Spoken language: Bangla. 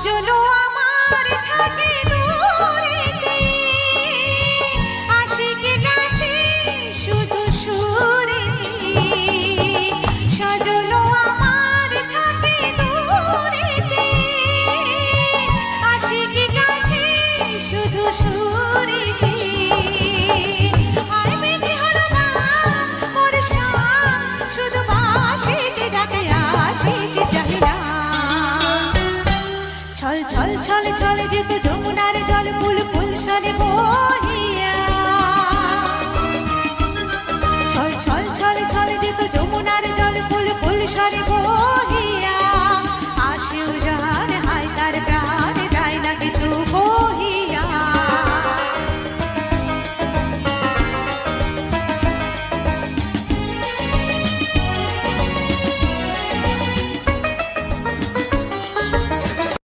সজলো আমার থাকে দূরেতে, আশিকে কাছে শুধু সুরেতে। সজলো আমার থাকে দূরেতে, আশিকে কাছে শুধু সুরেতে। আয় বেঁধে হলো না মোর শাম, শুধু বাঁশিতে ডাকে আশিক চাহে না। ছল ছল ছল ছল যেত যমুনার জল পুল পুল সরে বহিয়া। ছল ছল ছল ছল যেত যমুনার জল পুল পুল সরে বহিয়া।